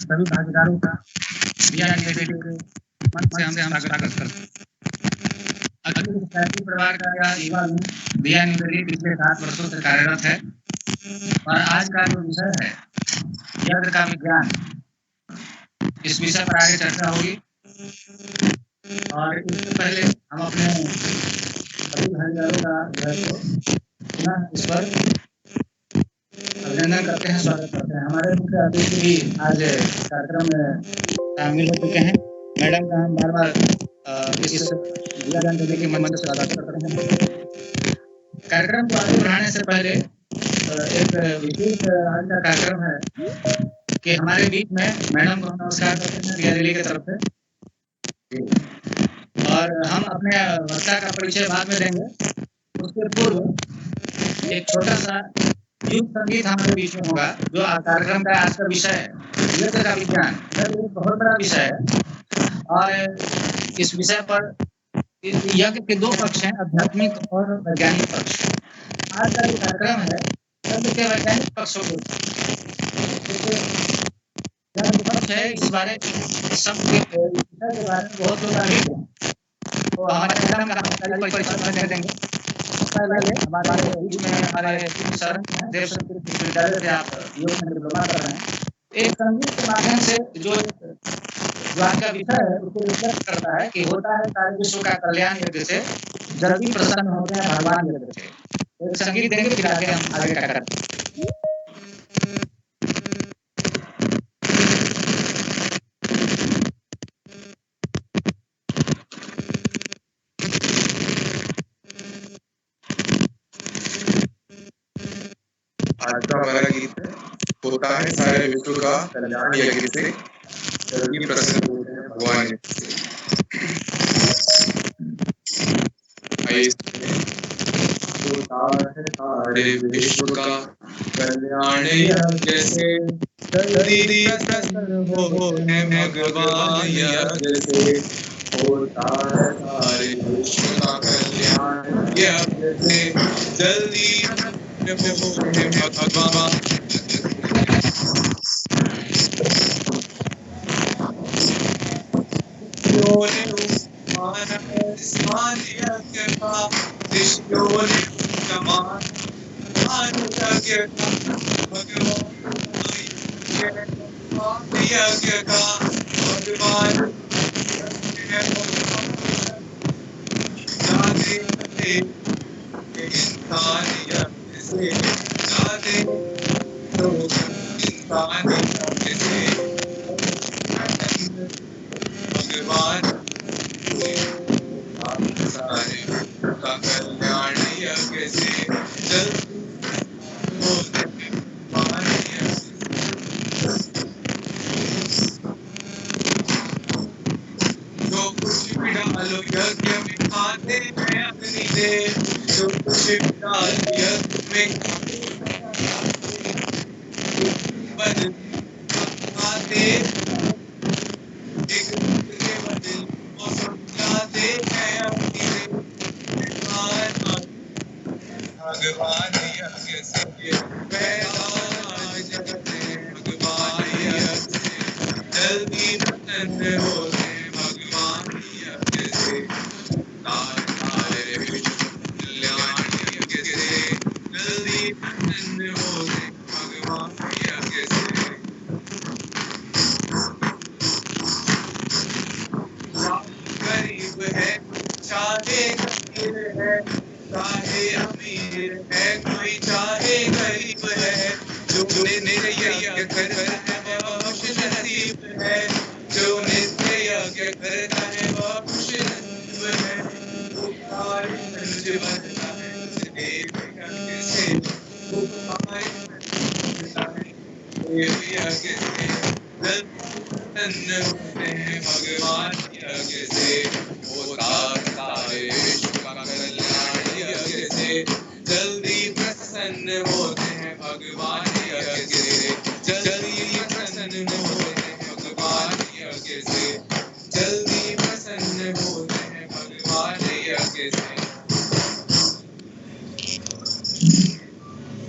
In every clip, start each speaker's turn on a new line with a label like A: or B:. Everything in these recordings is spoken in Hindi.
A: सभी भागीदारों का दिया यूनिवर्सिटी के मन से हम स्वागत करते हैं। अखिल विद्यार्थी परिवार का यह युवा दिया यूनिवर्सिटी पिछले 7 वर्षों से कार्यरत है और आज का जो विषय है यंत्र का विज्ञान, इस विषय पर आगे चर्चा होगी। और इससे पहले हम अपने सभी भागीदारों का पुनः इस पर अभिनंदन करते हैं, स्वागत करते हैं। हमारे मुख्य अतिथि भी आज कार्यक्रम में शामिल हो चुके हैं। मैडम का हम बार बार इस ज्ञान देने के मंच से स्वागत करते हैं। कार्यक्रम को आगे बढ़ाने से पहले एक विशेष आज का कार्यक्रम है कि हमारे बीच में मैडम को नमस्कार करते हैं दिल्ली की तरफ से, और हम अपने वक्ता का परिचय बाद में देंगे। उसके पूर्व एक छोटा सा युग संगीत हमारे बीच में होगा, जो कार्यक्रम का आज का विषय है यंत्र का विज्ञान। यह एक बहुत बड़ा विषय है और इस विषय पर यज्ञ के 2 पक्ष हैं, आध्यात्मिक और वैज्ञानिक पक्ष। आज का जो कार्यक्रम है यंत्र के वैज्ञानिक पक्षों को पक्ष है, इस बारे सब के बारे में बहुत लोग आगे तो हमारे मैडम का परिचय देंगे। पहले हमारे बीच में हमारे सर देवशक्ति विश्वविद्यालय से आप योग में डिप्लोमा कर रहे हैं। एक संगीत के माध्यम से जो आज का विषय है उसको रिफ्लेक्ट करता है कि होता है सारे विश्व का कल्याण यज्ञ से, जल्दी प्रसन्न होते हैं भगवान यज्ञ से। एक संगीत देंगे, फिर आगे हम आगे क्या करते हैं।
B: आज का हमारा गीत है, होता है सारे विश्व का कल्याण यज्ञ से, जल्दी प्रसन्न होते हैं भगवान यज्ञ से। होता है सारे विश्व का कल्याण यज्ञ से, जल्दी प्रसन्न होते हैं भगवान यज्ञ से। होता है सारे विश्व का कल्याण यज्ञ से, जल्दी भगवान।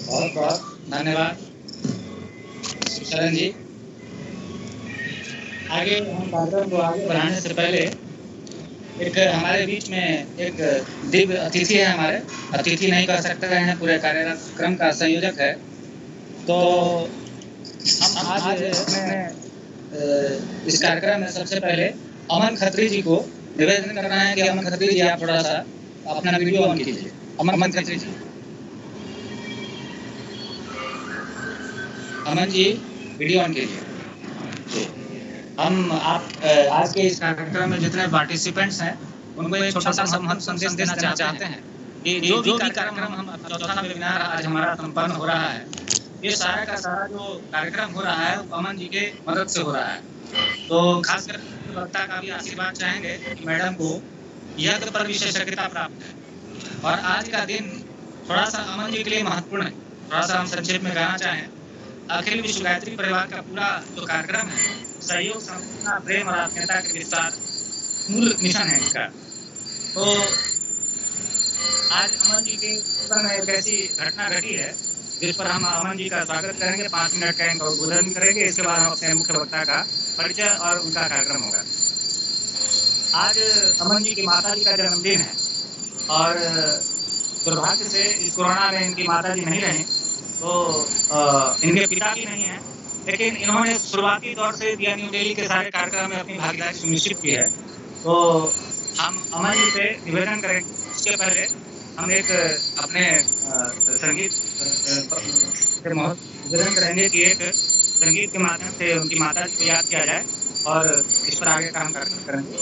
A: बहुत बहुत धन्यवाद शरण जी। आगे हम कार्यक्रम को आगे बढ़ाने से पहले एक हमारे बीच में एक दिव्य अतिथि है। हमारे अतिथि नहीं कह सकते हैं, पूरे कार्यक्रम का संयोजक है। तो हम आज अपने इस कार्यक्रम में सबसे पहले अमन खत्री जी को निवेदन करना है कि अमन खत्री जी आप थोड़ा सा अपना वीडियो ऑन कीजिए। अमन खत्री जी, अमन जी वीडियो ऑन कीजिए। हम आप आज के इस कार्यक्रम में जितने पार्टिसिपेंट्स हैं उनको एक छोटा सा महत्व संदेश देना चाहते हैं कि जो भी कार्यक्रम हम चौथा वेबिनार आज हमारा संपन्न हो रहा है, ये सारा का सारा जो कार्यक्रम हो रहा है वो अमन जी के मदद से हो रहा है। तो खासकर वक्ता का भी आशीर्वाद चाहेंगे कि मैडम को यज्ञ पर विशेषज्ञता प्राप्त है और आज का दिन थोड़ा सा अमन जी के लिए महत्वपूर्ण है। थोड़ा सा हम संक्षेप में कहना चाहें, अखिल विश्व गायत्री परिवार का पूरा जो कार्यक्रम है, सहयोग, समर्पण, प्रेम और आत्मीयता के विस्तार मूल मिशन है इसका। तो आज अमन जी के जीवन में एक ऐसी घटना घटी है जिस पर हम अमन जी का स्वागत करेंगे, 5 मिनट का इनका उद्बोधन करेंगे। इसके बाद हम अपने मुख्य वक्ता का परिचय और उनका कार्यक्रम होगा। आज अमन जी की माता जी का जन्मदिन है और दुर्भाग्य से इस कोरोना में इनकी माता जी नहीं रही, तो इनके पिता भी नहीं हैं, लेकिन इन्होंने शुरुआती दौर से दिया न्यू दिल्ली के सारे कार्यक्रम में अपनी भागीदारी सुनिश्चित की है। तो हम अमन जी से निवेदन करेंगे, उसके पहले हम एक अपने संगीत से निवेदन करेंगे कि एक संगीत के माध्यम से उनकी माता जी को याद किया जाए और इस पर आगे काम करेंगे।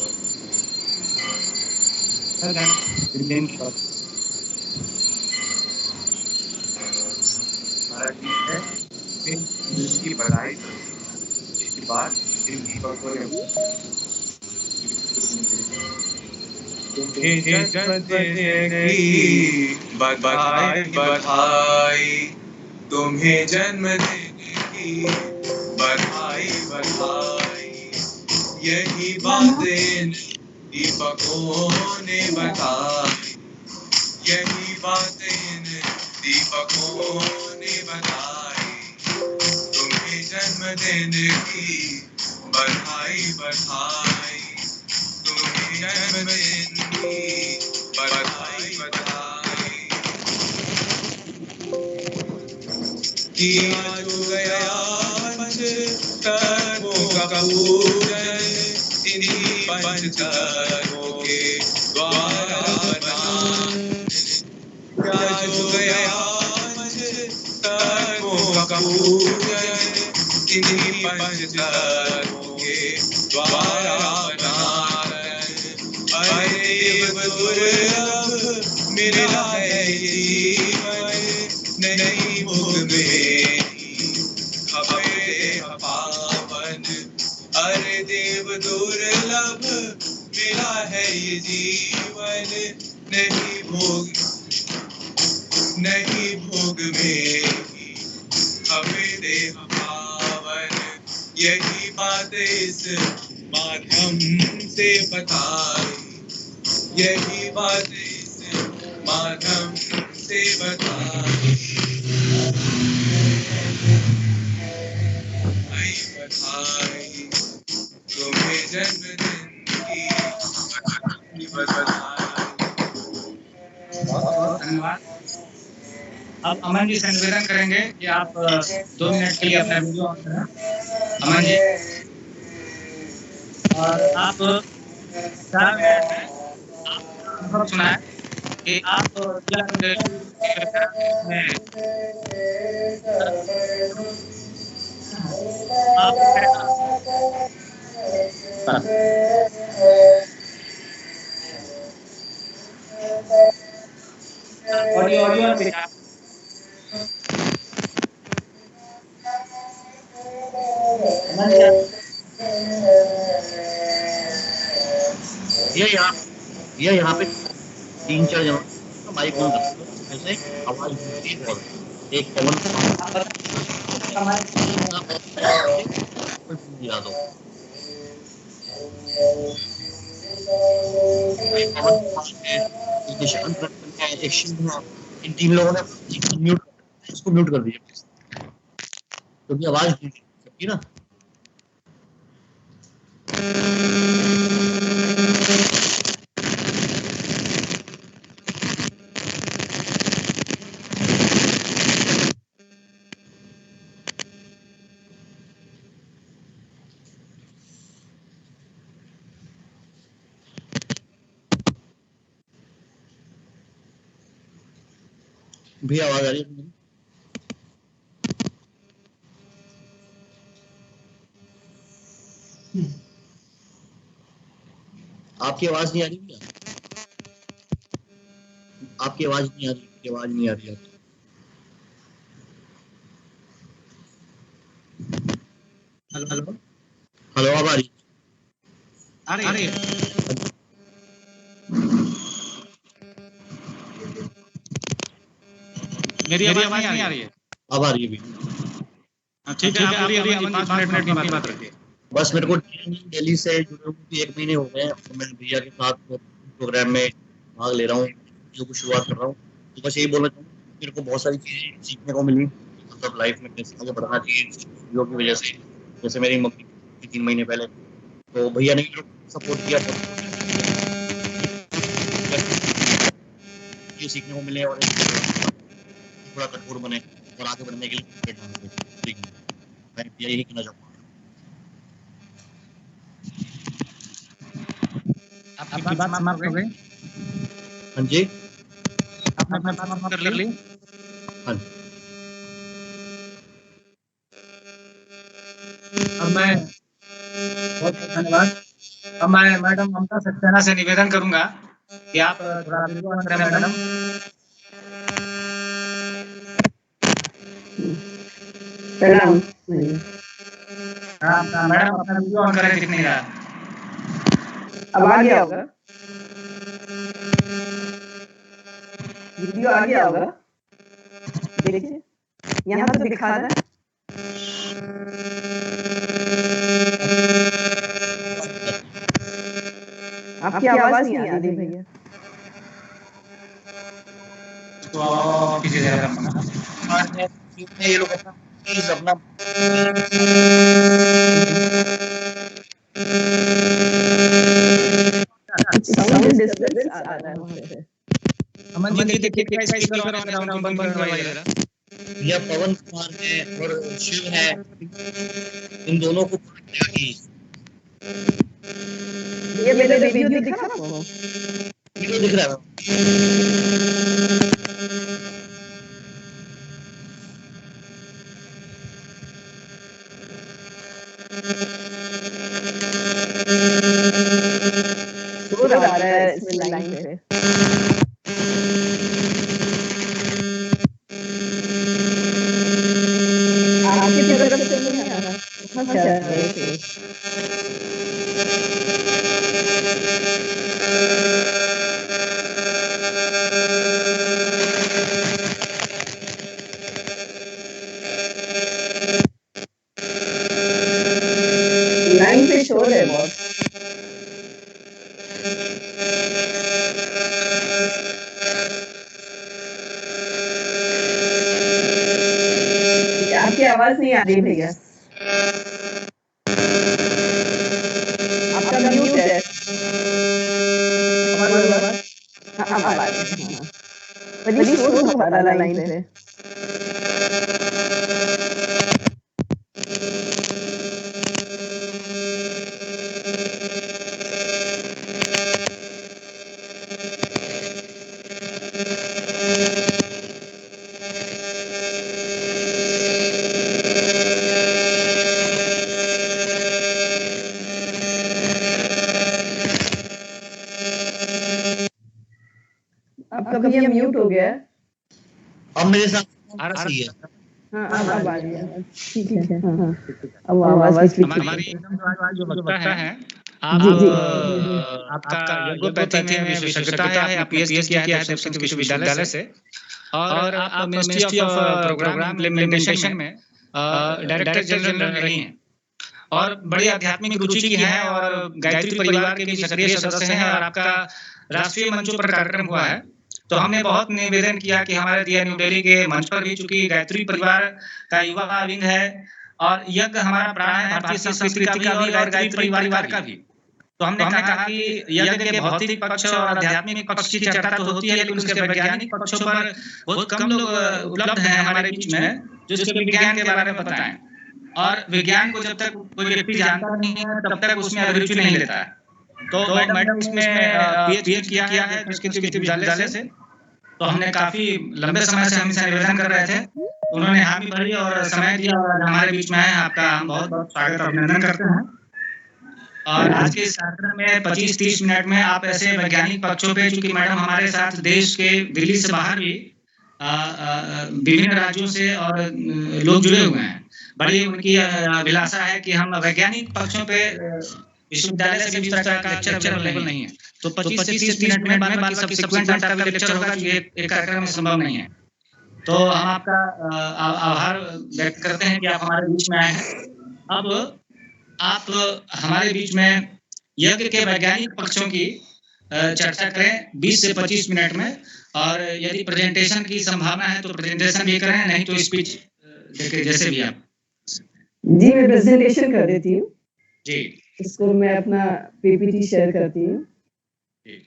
A: दिन की बात
B: हमारा गीत है जिसकी बधाई जिसकी बात इन दीपकों ने तुम्हें जन्मदिन की बधाई बधाई, तुम्हें जन्मदिन की बधाई बधाई, यही बातें दीपकों ने बताई, यही बातें दीपकों ने बताई, तुम्हें जन्मदिन की बधाई बधाई, तुम्हें जन्मदिन की बधाई बधाई। किया जो गया पंच तत्वों का पूजन, इन्हीं पंच तत्वों के द्वारा बना। किया जो गया पंच तत्वों का पूजन, इन्हीं पंच तत्वों के द्वारा बना। अरे देव दुर्लभ मिला है जीवन, नहीं भोग में खबरे पावन। अरे देव दुर्लभ मिला है ये जीवन, नहीं भोग में हमें देह पावन। यही बात इस माध्यम से बताई, यही बात इस माध्यम से बताई। बधाई तुम्हें जन्मदिन की बधाई।
A: बहुत धन्यवाद। अब अमन जी से निवेदन करेंगे कि आप 2 मिनट के लिए अपना वीडियो ऑन करें। अमन जी, और आप 4 मिनट में आपका अनुभव सुनाएं कि आप ऑडियो
C: ये यहाँ पे 3-4 जन माइक ऑन करते हैं, जैसे आवाज होती है बहुत। एक पवन यादव, निशांत एक शिव, इन 3 लोगों ने म्यूट इसको म्यूट कर दिया क्योंकि आवाज सबकी ना। भी आवाज आ रही है मेरी? आपकी आवाज नहीं आ रही भैया? आपकी आवाज नहीं आ रही, आपकी आवाज नहीं आ रही है।
A: हेलो
C: हेलो, अब आ रही?
A: अरे मेरी आवाज नहीं आ रही है।
C: अब आ रही है भी।
A: ठीक है, आप पूरी 5 मिनट की बात रखिए।
C: बस मेरे को दिल्ली से जुड़े हुए 1 महीने हो गए हैं, तो मैं भैया के साथ प्रोग्राम में भाग ले रहा हूँ, जो कुछ शुरुआत कर रहा हूँ। तो बस यही बोलना चाहूँगा, मेरे को बहुत सारी चीजें सीखने को मिली, मतलब लाइफ में कैसे आगे बढ़ना चाहिए चीजों की वजह से। जैसे मेरी मम्मी 3 महीने पहले, तो भैया ने भी सपोर्ट किया, ये सीखने को मिले और थोड़ा कठोर बने और आगे बढ़ने के लिए मैं यही कहना चाहूँगा।
A: आपकी बात समाप्त हो गई?
C: हाँ जी,
A: आपने बात समाप्त कर ली?
C: हाँ।
A: अब मैं बहुत धन्यवाद। अब मैं मैडम ममता सक्सेना से निवेदन करूंगा कि आप थोड़ा वीडियो ऑन करें मैडम।
D: प्रणाम।
A: मैडम अपना वीडियो ऑन करें, दिख नहीं रहा।
D: अब आ गया होगा, वीडियो आ गया होगा, देखिए यहाँ तो दिखा रहा है। आपकी आवाज नहीं आ रही भैया।
A: तो कीजिए जरा
C: ये लोग अपना प्लीज अपना
D: साउंड डिस्टर्बेंस आ रहा है वहाँ से।
A: अमन जी देखिए क्या स्पीकर ऑन है मेरा, उनको बंद करवाइए जरा।
C: भैया पवन कुमार है और शिव है, इन दोनों को
D: ये मेरा वीडियो दिख रहा है आपको?
C: वीडियो दिख रहा है।
D: शोर आ रहा है इसमें लाइन पे। आपकी तरफ से नहीं आ रहा, कहाँ से आ रहा है? लाइन पे शोर है बहुत। आपकी आवाज नहीं आ रही भैया, आपका म्यूट है। हाँ, अब आ रही है। बड़ी शोर बहुत आ रहा लाइन पे। आपका भैया म्यूट हो गया।
C: अब मेरे साथ सही है।
D: हाँ, अब आ रही है, ठीक है। हाँ, अब आवाज
A: हमारी जो वक्ता है, आप आपका एलोपैथी में विशेषज्ञता है, आपने पीएचडी किया है संस्कृत विश्वविद्यालय से, और आप मिनिस्ट्री ऑफ प्रोग्राम इम्प्लीमेंटेशन में डायरेक्टर जनरल रही हैं और बड़ी आध्यात्मिक रुचि की हैं और गायत्री परिवार के भी सक्रिय सदस्य हैं और आपका राष्ट्रीय मंचों पर कार्यक्रम हुआ है। तो हमने बहुत निवेदन किया कि हमारे दिया न्यू दिल्ली के मंच पर भी, चूंकि गायत्री परिवार का युवा विंग है और यज्ञ हमारा प्राण है, भारतीय संस्कृति का भी और गायत्री परिवार का भी। तो हमने कहा कि यज्ञ के भौतिक पक्ष और आध्यात्मिक पक्ष की चर्चा तो होती है, लेकिन उसके वैज्ञानिक पक्षों पर बहुत कम लोग उपलब्ध हैं हमारे बीच में जो इसके विज्ञान के बारे में बताएं। और विज्ञान को जब तक कोई व्यक्ति जानता नहीं है तब तक उसमें अभिरुचि नहीं लेता है। तो मैडम ने इसमें पीएचडी किया है संस्कृत विश्वविद्यालय से। तो हमने काफी लंबे समय से हमसे निवेदन कर रहे थे, उन्होंने हामी भरी और समय दिया और हमारे बीच में आए। आपका हम बहुत बहुत स्वागत और अभिनंदन करते हैं। और आज के इस कार्यक्रम में 25-30 मिनट में आप ऐसे वैज्ञानिक पक्षों पे, चूंकि मैडम हमारे साथ देश के दिल्ली से बाहर भी विभिन्न राज्यों से और लोग जुड़े हुए हैं, बड़ी उनकी अभिलाषा है कि हम वैज्ञानिक पक्षों पे विश्वविद्यालय से भी इस तरह का लेक्चर अवेलेबल नहीं है। तो 25 से 30 मिनट में बाद में सब्सिक्वेंट आपका लेक्चर होगा, जो एक कार्यक्रम में संभव नहीं है। तो हम आपका आभार व्यक्त करते हैं कि आप हमारे बीच में आए हैं। अब आप हमारे बीच में यज्ञ के वैज्ञानिक पक्षों की चर्चा करें 20 से 25 मिनट में, और यदि प्रेजेंटेशन की संभावना है तो प्रेजेंटेशन भी करें, नहीं तो स्पीच देके जैसे भी आप।
D: जी मैं प्रेजेंटेशन कर देती हूँ
A: जी।
D: इसको मैं अपना पीपीटी शेयर करती हूँ।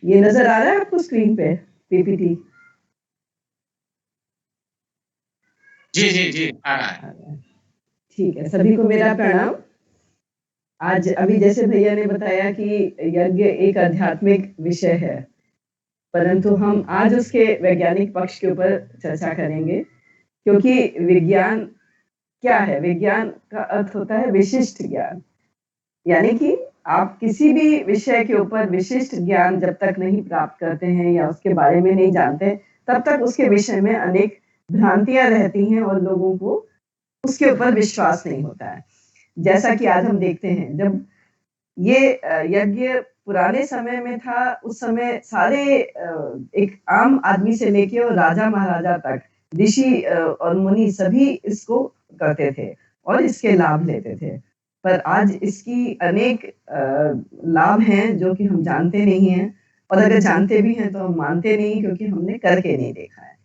D: ये नजर आ रहा है आपको स्क्रीन पे पीपीटी?
A: जी जी जी आ रहा है।
D: ठीक है, सभी को मेरा प्रणाम। आज अभी जैसे भैया ने बताया कि यज्ञ एक आध्यात्मिक विषय है, परंतु हम आज उसके वैज्ञानिक पक्ष के ऊपर चर्चा करेंगे, क्योंकि विज्ञान क्या है? विज्ञान का अर्थ होता है विशिष्ट ज्ञान, यानी कि आप किसी भी विषय के ऊपर विशिष्ट ज्ञान जब तक नहीं प्राप्त करते हैं या उसके बारे में नहीं जानते, तब तक उसके विषय में अनेक भ्रांतियां रहती हैं और लोगों को उसके ऊपर विश्वास नहीं होता है। जैसा कि आज हम देखते हैं, जब ये यज्ञ पुराने समय में था, उस समय सारे एक आम आदमी से लेके और राजा महाराजा तक, ऋषि और मुनि सभी इसको करते थे और इसके लाभ लेते थे। पर आज इसकी अनेक लाभ हैं जो कि हम जानते नहीं हैं, और अगर जानते भी हैं तो हम मानते नहीं, क्योंकि हमने करके नहीं देखा है।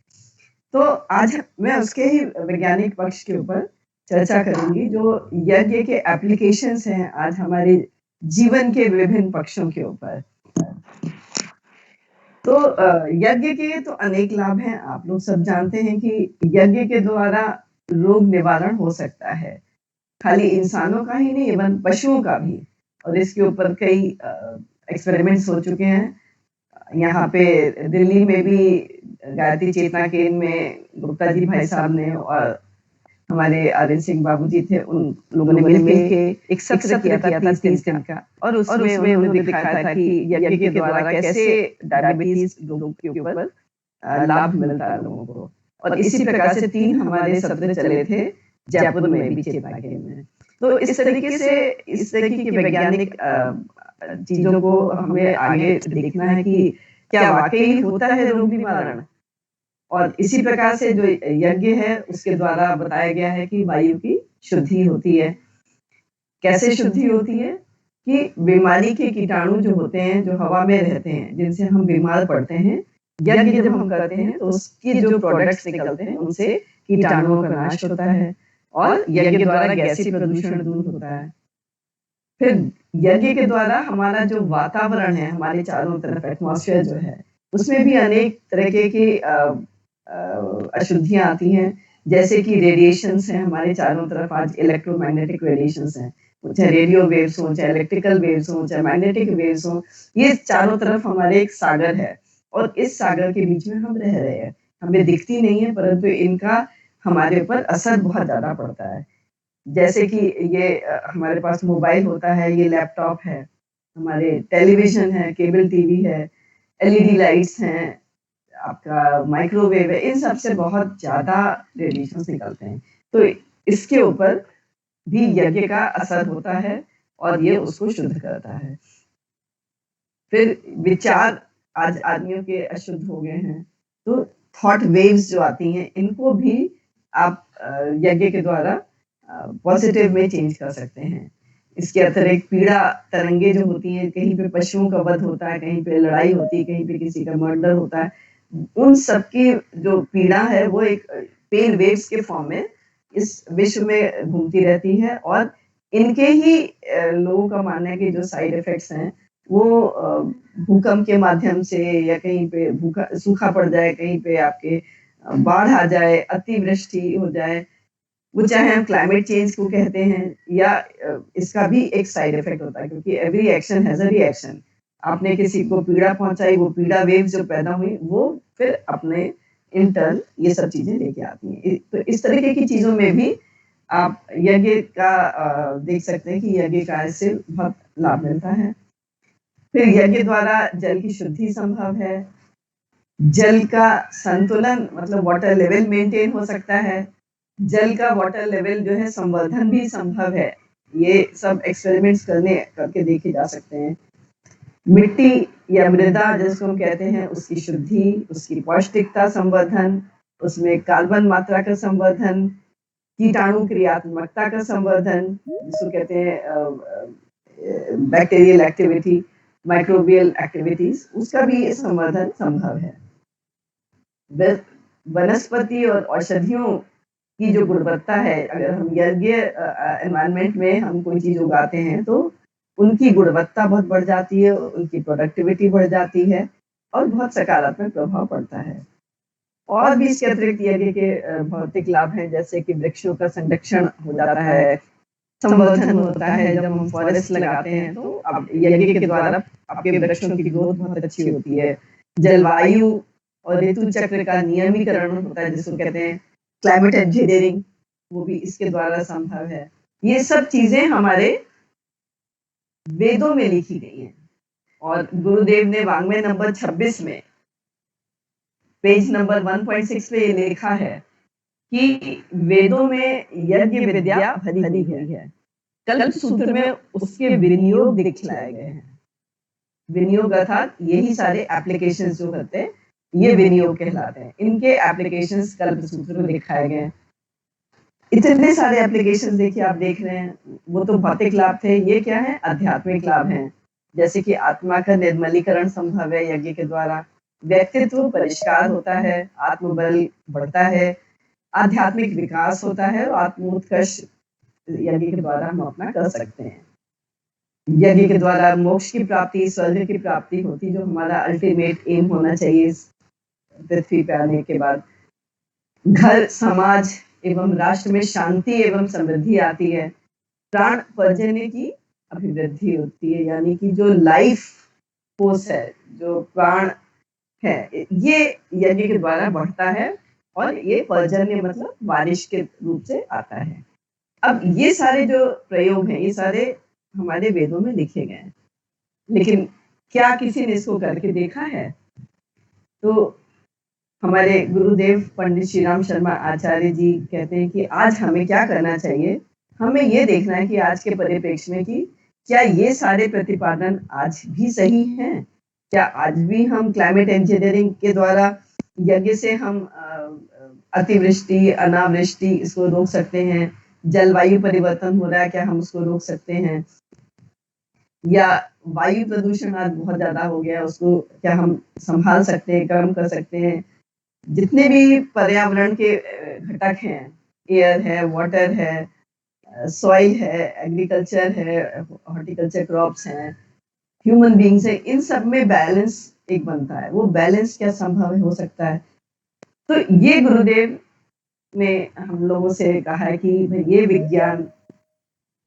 D: तो आज मैं उसके ही वैज्ञानिक पक्ष के ऊपर चर्चा करूंगी, जो यज्ञ के एप्लीकेशंस हैं आज हमारे जीवन के विभिन्न पक्षों के ऊपर। तो यज्ञ के तो अनेक लाभ हैं। आप लोग सब जानते हैं कि यज्ञ के द्वारा रोग निवारण हो सकता है, खाली इंसानों का ही नहीं, एवं पशुओं का भी। और इसके ऊपर कई एक्सपेरिमेंट्स हो चुके हैं। यहाँ पे दिल्ली में भी गायत्री चेतना केंद्र में गुप्ता जी भाई साहब ने और हमारे आर्यन सिंह बाबू जी थे, उन लोगों ने मिलके एक सत्र किया था 30 दिन का, और उसमें उन्होंने दिखाया था कि यज्ञ के द्वारा कैसे डायबिटीज रोग के ऊपर लाभ मिलता है लोगों को। और इसी प्रकार से 3 हमारे सत्र चले थे जयपुर में भी चेतना केंद्र में। तो इस तरीके से इस तरीके की वैज्ञानिक चीजों को हमें आगे देखना है कि क्या वाकई होता है रोग निवारण। और इसी प्रकार से जो यज्ञ है उसके द्वारा बताया गया है कि वायु की शुद्धि होती है। कैसे शुद्धि होती है? कि बीमारी के कीटाणु जो होते हैं, जो हवा में रहते हैं, जिनसे हम बीमार पड़ते हैं, यज्ञ जब हम करते हैं तो उसके जो प्रोडक्ट्स निकलते हैं उनसे कीटाणुओं का नाश होता है और यज्ञ द्वारा गैसीय प्रदूषण दूर होता है। फिर यज्ञ के द्वारा हमारा जो वातावरण है, हमारे चारों तरफ एटमॉस्फेयर जो है, उसमें भी अनेक तरह की अशुद्धियां आती हैं, जैसे कि रेडिएशंस हैं हमारे चारों तरफ। आज इलेक्ट्रोमैग्नेटिक रेडिएशंस हैं, चाहे रेडियो वेव्स हो, चाहे इलेक्ट्रिकल वेव्स हो, चाहे मैग्नेटिक वेव्स हो, ये चारों तरफ हमारे एक सागर है और इस सागर के बीच में हम रह रहे हैं। हमें दिखती नहीं है, परंतु इनका हमारे ऊपर असर बहुत ज्यादा पड़ता है। जैसे कि ये हमारे पास मोबाइल होता है, ये लैपटॉप है, हमारे टेलीविजन है, केबल टीवी है, एलईडी लाइट्स हैं, आपका माइक्रोवेव है, इन सब से बहुत ज्यादा रेडिएशंस निकलते हैं। तो इसके ऊपर भी यज्ञ का असर होता है और ये उसको शुद्ध करता है। फिर विचार आज आदमियों के अशुद्ध हो गए हैं, तो थॉट वेव्स जो आती हैं, इनको भी आप यज्ञ के द्वारा पॉजिटिव में चेंज कर सकते हैं। इसके अतिरिक्त पीड़ा तरंगे जो होती हैं, कहीं पे पशुओं का वध होता है, कहीं पे लड़ाई होती है, कहीं पे किसी का मर्डर होता है, उन सब की जो पीड़ा है वो एक पेन वेव्स के फॉर्म में इस विश्व में घूमती रहती है और इनके ही लोगों का मानना है कि जो साइड इफेक्ट्स हैं वो भूकंप के माध्यम से या कहीं पे सूखा पड़ जाए, कहीं पे आपके बाढ़ आ जाए, अतिवृष्टि हो जाए, वो चाहे हम क्लाइमेट चेंज को कहते हैं या इसका भी एक साइड इफेक्ट होता है क्योंकि every action has a reaction. आपने किसी को पीड़ा पहुंचाई, वो पीड़ा वेव जो पैदा हुई वो फिर अपने इंटर्न ये सब चीजें लेके आती हैं। तो इस तरीके की चीजों में भी आप यज्ञ का देख सकते हैं कि यज्ञ का इससे बहुत लाभ मिलता है। फिर यज्ञ द्वारा जल की शुद्धि संभव है, जल का संतुलन मतलब वाटर लेवल मेंटेन हो सकता है, जल का वाटर लेवल जो है संवर्धन भी संभव है। ये सब एक्सपेरिमेंट्स करके देखे जा सकते हैं। मिट्टी या मृदा जिसको हम कहते हैं उसकी शुद्धि, उसकी पौष्टिकता संवर्धन, उसमें कार्बन मात्रा का संवर्धन, कीटाणु क्रियात्मकता का संवर्धन जिसको कहते हैं बैक्टीरियल एक्टिविटी, माइक्रोबियल एक्टिविटीज, उसका भी संवर्धन संभव है। वनस्पति और औषधियों की जो गुणवत्ता है, अगर हम यज्ञ एनवायरनमेंट में हम कोई चीज उगाते हैं तो उनकी गुणवत्ता बहुत बढ़ जाती है, उनकी प्रोडक्टिविटी बढ़ जाती है और बहुत सकारात्मक प्रभाव पड़ता है। और भी इसके अतिरिक्त यज्ञ के भौतिक लाभ हैं, जैसे कि वृक्षों का संरक्षण हो जाता है, संवर्धन होता है। जब हम फॉरेस्ट लगाते हैं तो अब यज्ञ के द्वारा आपके वृक्षों की ग्रोथ बहुत अच्छी होती है। जलवायु और ऋतु चक्र का नियमीकरण होता है जिसको कहते हैं क्लाइमेट इंजीनियरिंग, वो भी इसके द्वारा संभव है। ये सब चीजें हमारे वेदों में लिखी गई हैं और गुरुदेव ने वाङ्मय नंबर 26 में पेज नंबर 1.6 पे ये लिखा है कि वेदों में यज्ञ विद्या भरी हुई है। कल्प सूत्र में उसके विनियोग दिखलाए गए हैं। विनियोग अर्थात यही सारे एप्लीकेशंस जो करते हैं ये विनियोग कहलाते हैं। इनके एप्लीकेशंस कल्प सूत्र में दिखाए गए हैं। इतने सारे एप्लीकेशंस देखिए, आप देख रहे हैं, वो तो भौतिक लाभ थे। ये क्या है? आध्यात्मिक लाभ हैं, जैसे कि आत्मा का निर्मलीकरण संभव है यज्ञ के द्वारा, व्यक्तित्व परिष्कार होता है, आत्मबल बढ़ता है, आध्यात्मिक विकास होता है और आत्मोत्कर्ष यज्ञ के द्वारा हम अपना कर सकते हैं। यज्ञ के द्वारा मोक्ष की प्राप्ति, स्वर्ग की प्राप्ति होती, जो हमारा अल्टीमेट एम होना चाहिए इस पृथ्वी पे आने के बाद। घर, समाज एवं राष्ट्र में शांति एवं समृद्धि आती है। प्राण पर्जन्य की अभिवृद्धि होती है, यानी कि जो लाइफ फोर्स है, जो प्राण है, ये यज्ञ के द्वारा बढ़ता है और ये पर्जन्य मतलब बारिश के रूप से आता है। अब ये सारे जो प्रयोग हैं, ये सारे हमारे वेदों में लिखे गए हैं, लेकिन क्या किसी ने इसको करके देखा है? तो हमारे गुरुदेव पंडित श्री राम शर्मा आचार्य जी कहते हैं कि आज हमें क्या करना चाहिए? हमें ये देखना है कि आज के परिप्रेक्ष्य में कि क्या ये सारे प्रतिपादन आज भी सही हैं? क्या आज भी हम क्लाइमेट इंजीनियरिंग के द्वारा यज्ञ से हम अतिवृष्टि, अनावृष्टि इसको रोक सकते हैं? जलवायु परिवर्तन हो रहा है, क्या हम उसको रोक सकते हैं? या वायु प्रदूषण आज बहुत ज्यादा हो गया, उसको क्या हम संभाल सकते हैं, कम कर सकते हैं? जितने भी पर्यावरण के घटक हैं, एयर है, वाटर है, सॉइल है, एग्रीकल्चर है, हॉर्टिकल्चर क्रॉप्स हैं, ह्यूमन बीइंग्स है, इन सब में बैलेंस एक बनता है। वो बैलेंस क्या संभव हो सकता है? तो ये गुरुदेव ने हम लोगों से कहा है कि ये विज्ञान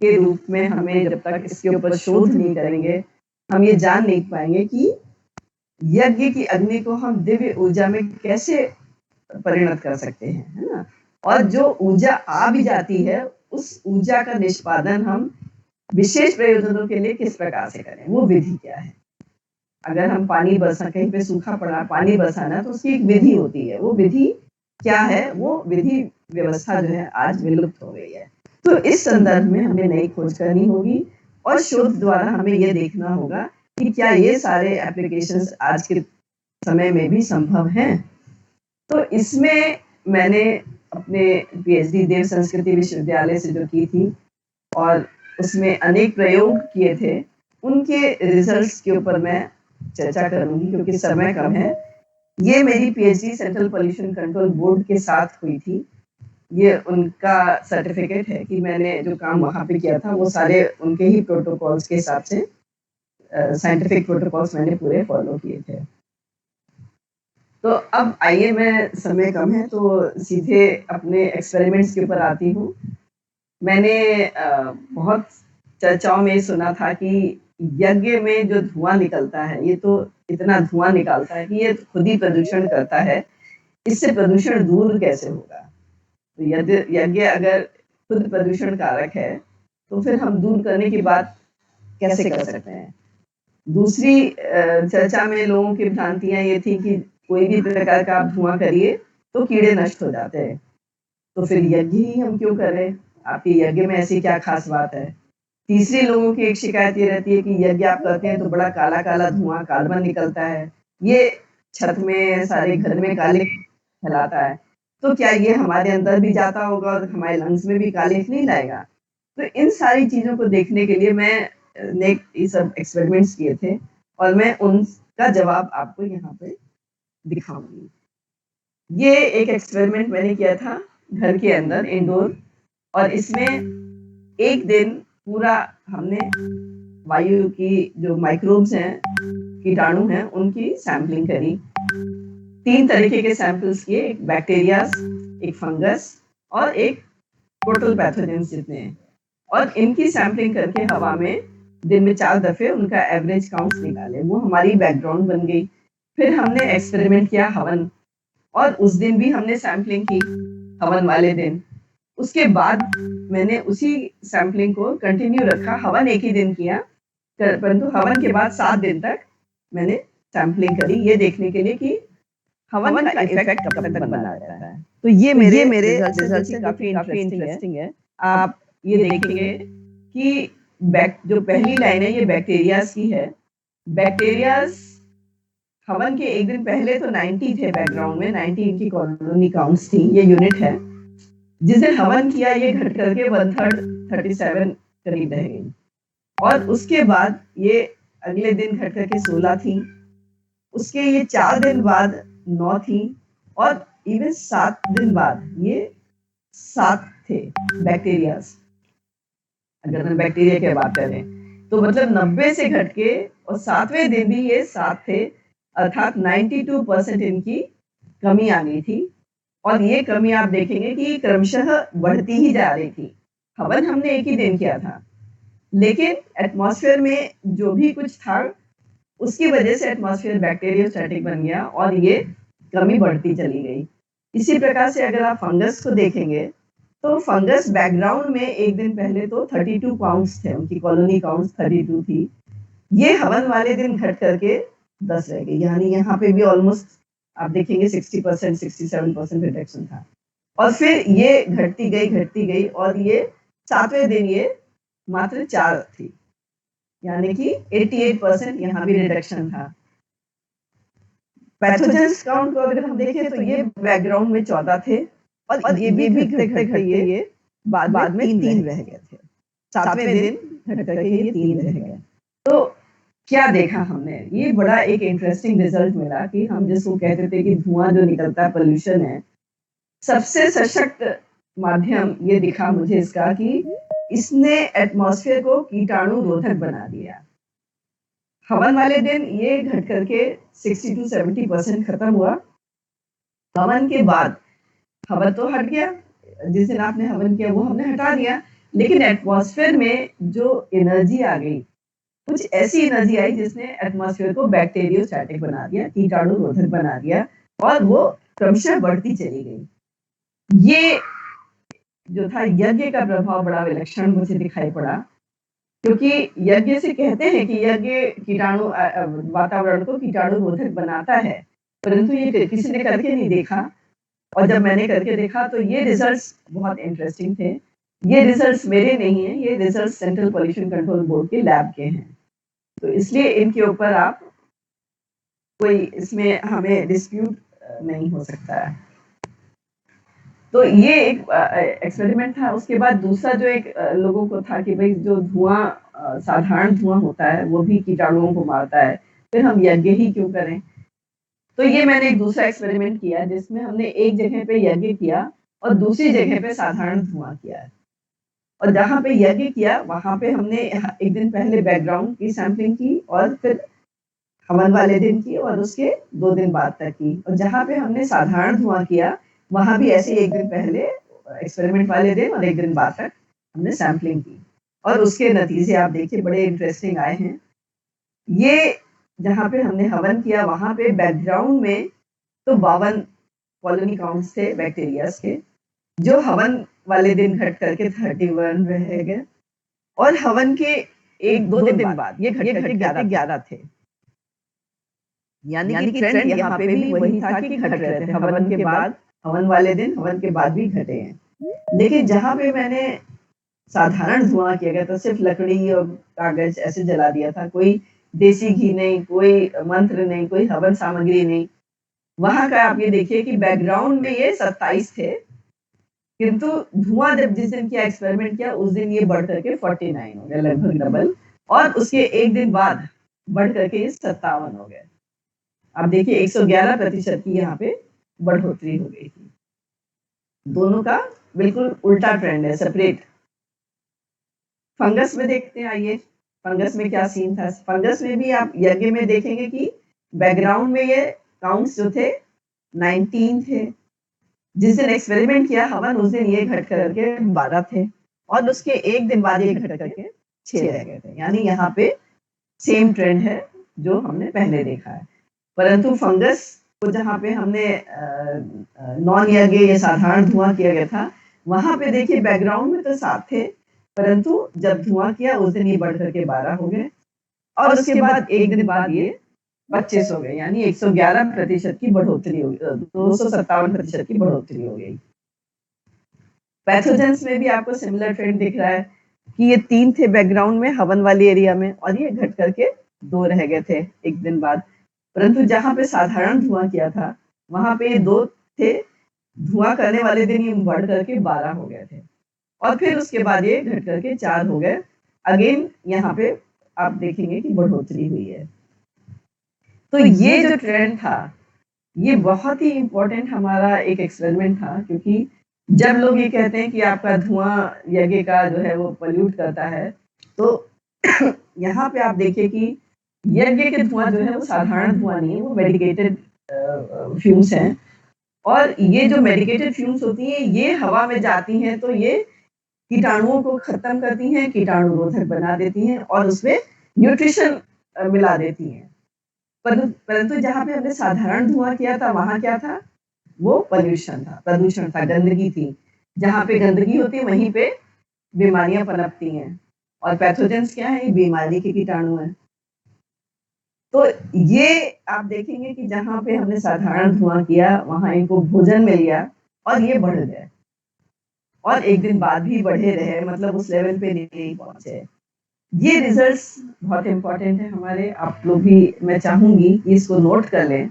D: के रूप में हमें जब तक इसके ऊपर शोध नहीं करेंगे, हम ये जान नहीं पाएंगे कि यज्ञ की अग्नि को हम दिव्य ऊर्जा में कैसे परिणत कर सकते हैं, है ना? और जो ऊर्जा आ भी जाती है, उस ऊर्जा का निष्पादन हम विशेष प्रयोजनों के लिए किस प्रकार से करें, वो विधि क्या है? अगर हम पानी बरसा, कहीं पे सूखा पड़ा, पानी बरसाना, तो उसकी एक विधि होती है। वो विधि क्या है? वो विधि व्यवस्था जो है आज विलुप्त हो गई है। तो इस संदर्भ में हमें नई खोज करनी होगी और शोध द्वारा हमें ये देखना होगा कि क्या ये सारे एप्लीकेशंस आज के समय में भी संभव हैं। तो इसमें मैंने अपने पीएचडी देव संस्कृति विश्वविद्यालय से जो की थी और उसमें अनेक प्रयोग किए थे, उनके रिजल्ट्स के ऊपर मैं चर्चा करूंगी क्योंकि समय कम है। ये मेरी PhD central pollution control board के साथ हुई थी ये उनका सर्टिफिकेट है कि मैंने जो काम वहाँ पे किया था वो सारे उनके ही प्रोटोकॉल्स के हिसाब से साइंटिफिक प्रोटोकॉल्स मैंने पूरे फॉलो किए थे। तो अब आइए, मैं समय कम है तो सीधे अपने एक्सपेरिमेंट्स के ऊपर आती हूँ। मैंने बहुत चर्चाओं में सुना था कि यज्ञ में जो धुआं निकलता है, ये तो इतना धुआं निकालता है कि ये खुद ही प्रदूषण करता है, इससे प्रदूषण दूर कैसे होगा? तो यज्ञ यज्ञ अगर खुद प्रदूषण कारक है, तो फिर हम दूर करने की बात कैसे कर सकते हैं? दूसरी चर्चा में लोगों की भ्रांतियाँ ये थी कि कोई भी प्रकार का आप धुआं करिए, तो कीड़े नष्ट हो जाते हैं। तो फिर यज्ञ ही हम क्यों कर रहे हैं? आपके यज्ञ में ऐसी क्या खास बात है? तीसरी लोगों की एक शिकायत ये रहती है कि यज्ञ आप करते हैं तो बड़ा काला-काला धुआं, कार्बन निकलता है। ये छत में, सारे घर में काले फैलाता है। तो क्या ये हमारे अंदर भी जाता होगा और हमारे लंग्स में भी कालिख नहीं लाएगा? तो इन सारी चीज़ों को देखने के लिए ने ये सब एक्सपेरिमेंट्स किए थे और मैं उनका जवाब आपको यहाँ पे दिखाऊँगी। ये एक एक्सपेरिमेंट मैंने किया था घर के अंदर इंडोर, और इसमें एक दिन पूरा हमने वायु की जो माइक्रोब्स हैं, कीटाणु हैं, उनकी सैंपलिंग करी। 3 तरीके के सैंपल्स किए, एक बैक्टीरियाज, एक फंगस और एक टोटल पैथोजेंस जितने हैं, और इनकी सैंपलिंग करके हवा में दिन में 4 दफ़े उनका एवरेज काउंट्स निकाले। वो हमारी बैकग्राउंड बन गई। फिर हमने एक्सपेरिमेंट किया हवन, और उस दिन भी हमने सैंपलिंग की, हवन वाले दिन। उसके बाद मैंने उसी सैंपलिंग को कंटिन्यू रखा। हवन एक ही दिन किया, परंतु हवन के बाद 7 दिन तक मैंने सैंपलिंग करी, ये देखने के लिए कि हवन का इफेक्ट कब तक बना रहता है। तो ये मेरे रिजल्ट्स हैं, काफ़ी इंटरेस्टिंग है। आप ये देखेंगे कि जो पहली लाइन है ये बैक्टीरियाज की है। बैक्टीरियाज हवन के एक दिन पहले तो 90 थे बैकग्राउंड में, 90 इनकी कॉलोनी काउंट्स थी, ये यूनिट है। जिस दिन हवन किया ये घट करके 1/3 37 करीब रह गई, और उसके बाद ये अगले दिन घट करके 16 थी, उसके ये 4 दिन बाद 9 थी, और इवन 7 दिन बाद ये 7 थे बैक्टीरियाज। अगर हम बैक्टीरिया की बात करें तो मतलब 90 से घट के और 7वें दिन भी ये 7 थे, अर्थात 92% इनकी कमी आ गई थी। और ये कमी आप देखेंगे कि क्रमशः बढ़ती ही जा रही थी। हवन हमने एक ही दिन किया था, लेकिन एटमॉस्फेयर में जो भी कुछ था उसकी वजह से एटमॉस्फेयर बैक्टीरियोस्टैटिक बन गया और ये कमी बढ़ती चली गई। इसी प्रकार से अगर आप फंगस को देखेंगे तो फंगस बैकग्राउंड में एक दिन पहले तो 32 काउंट्स थे, उनकी कॉलोनी काउंट्स 32 थी। ये हवन वाले दिन घट करके 10 रह गई, यानी यहाँ पे भी ऑलमोस्ट आप देखेंगे 60% 67% रिडक्शन था। और फिर ये घटती गई और ये 7वें दिन ये मात्र 4 थी, यानी कि 88% यहाँ भी रिडक्शन था। पैथोजेंस काउंट को अगर हम देखें तो ये बैकग्राउंड में 14 थे, और ये भी घटते ये बाद में 3 रह गए थे। 7वें दिन घट करके ये 3 रह गए। तो क्या देखा हमने? ये बड़ा एक इंटरेस्टिंग रिजल्ट मिला कि हम जिसको कहते थे कि धुआं जो निकलता है पोल्यूशन है, सबसे सशक्त माध्यम ये दिखा मुझे इसका कि इसने एटमॉस्फेयर को कीटाणु रोधक बना दिया। हवन वाले दिन ये घट करके 60 to 70% खत्म हुआ। हवन के बाद हवन तो हट गया, जिस दिन आपने हवन किया वो हमने हटा दिया, लेकिन एटमॉस्फेयर में जो एनर्जी आ गई, कुछ ऐसी एनर्जी आई जिसने एटमॉस्फेयर को बैक्टीरियोस्टैटिक बना दिया, कीटाणु रोधक बना दिया, और वो क्रमशः बढ़ती चली गई। ये जो था यज्ञ का प्रभाव बड़ा विलक्षण मुझे दिखाई पड़ा, क्योंकि यज्ञ से कहते हैं कि यज्ञ कीटाणु वातावरण को कीटाणु रोधक बनाता है, परंतु ये किसी ने करके नहीं देखा, और जब मैंने करके देखा तो ये रिजल्ट्स बहुत इंटरेस्टिंग थे। ये रिजल्ट्स मेरे नहीं हैं, ये results central pollution control board के लैब के हैं। तो इसलिए इनके ऊपर आप कोई इसमें हमें डिस्प्यूट नहीं हो सकता है। तो ये एक एक्सपेरिमेंट था। उसके बाद दूसरा जो एक लोगों को था कि भाई जो धुआं साधारण धुआं होता है वो भी कीटाणुओं को मारता है, फिर हम यज्ञ ही क्यों करें? तो ये मैंने एक दूसरा एक्सपेरिमेंट किया जिसमें हमने एक जगह पे यज्ञ किया और दूसरी जगह पे साधारण धुआं किया है। और जहाँ पे यज्ञ किया वहाँ पे हमने एक दिन पहले बैकग्राउंड की सैंपलिंग की और फिर हवन वाले दिन की और उसके 2 दिन बाद तक की। और जहाँ पे हमने साधारण धुआं किया वहाँ भी ऐसे ही एक दिन पहले एक्सपेरिमेंट वाले दिन और एक दिन बाद तक हमने सैंपलिंग की और उसके नतीजे आप देखिए बड़े इंटरेस्टिंग आए हैं। ये जहाँ पे हमने हवन किया वहाँ पे बैकग्राउंड में तो 52 कॉलोनी काउंट्स थे बैक्टीरियाज के, जो हवन वाले दिन घट करके 31 रह गए और हवन के 1-2 दिन बाद ये घट करके 11 थे। यानी कि ट्रेंड यहाँ पे भी वही था कि घट रहे थे हवन के बाद, हवन वाले दिन, हवन के बाद भी घटे हैं। लेकिन जहाँ पे मैंने साधारण धुआं किया गया था, सिर्फ लकड़ी और कागज ऐसे जला दिया था, कोई देसी घी नहीं, कोई मंत्र नहीं, कोई हवन सामग्री नहीं। वहां का आप ये देखिए कि बैकग्राउंड में ये 27 थे, किंतु धुआं जब जिस दिन किया एक्सपेरिमेंट किया उस दिन ये बढ़ करके 49 हो गया, लगभग डबल। और उसके एक दिन बाद बढ़ करके ये 57 हो गए। आप देखिए 111% की यहाँ पे बढ़ोतरी हो गई थी। दोनों का बिल्कुल उल्टा ट्रेंड है, सेपरेट। फंगस में देखते हैं, आइए फंगस में क्या सीन था। फंगस में भी आप यज्ञ में देखेंगे कि बैकग्राउंड में ये काउंट्स जो थे 19 थे। जिस दिन एक्सपेरिमेंट किया हवन उस दिन ये घट करके 12 थे और उसके एक दिन बाद ये घट करके 6 रह गए थे। यानी यहाँ पे सेम ट्रेंड है जो हमने पहले देखा है। परंतु फंगस को जहाँ पे हमने नॉन यज्ञ या साधारण धुआं किया गया था वहां पे देखिए बैकग्राउंड में तो 7 थे, परंतु जब धुआं किया उस दिन ये बढ़ करके 12 हो गए और उसके बाद एक दिन बाद ये 25 हो गए। यानी 111% की बढ़ोतरी हो गई, 257% की बढ़ोतरी हो गई। पैथोजेंस में भी आपको सिमिलर ट्रेंड दिख रहा है कि ये 3 थे बैकग्राउंड में हवन वाली एरिया में और ये घट करके 2 रह गए थे एक दिन बाद। परंतु जहाँ पे साधारण धुआं किया था वहां पे ये 2 थे, धुआं करने वाले दिन ये बढ़ करके 12 हो गए थे और फिर उसके बाद ये घट करके 4 हो गए। अगेन यहाँ पे आप देखेंगे कि बढ़ोतरी हुई है। तो ये जो ट्रेंड था ये बहुत ही इम्पोर्टेंट हमारा एक एक्सपेरिमेंट था, क्योंकि जब लोग ये कहते हैं कि आपका धुआं यज्ञ का जो है वो पॉल्यूट करता है, तो यहाँ पे आप देखिए कि यज्ञ के धुआं जो है वो साधारण धुआं नहीं है, वो मेडिकेटेड फ्यूम्स हैं। और ये जो मेडिकेटेड फ्यूम्स होती हैं ये हवा में जाती हैं तो ये कीटाणुओं को खत्म करती हैं, कीटाणुरोधक बना देती हैं और उसमें न्यूट्रिशन मिला देती हैं। परंतु जहाँ पे हमने साधारण धुआं किया था वहां क्या था, वो पॉल्यूशन था, प्रदूषण था, गंदगी थी। जहाँ पे गंदगी होती है वहीं पे बीमारियां पनपती हैं और पैथोजेंस क्या है, बीमारी के कीटाणु हैं। तो ये आप देखेंगे कि जहाँ पे हमने साधारण धुआं किया वहां इनको भोजन मिल गया और ये बढ़ गए और एक दिन बाद भी बढ़े रहे, मतलब उस लेवल पे नहीं पहुंचे। ये रिजल्ट्स बहुत इंपॉर्टेंट है हमारे, आप लोग भी मैं चाहूंगी कि इसको नोट कर लें।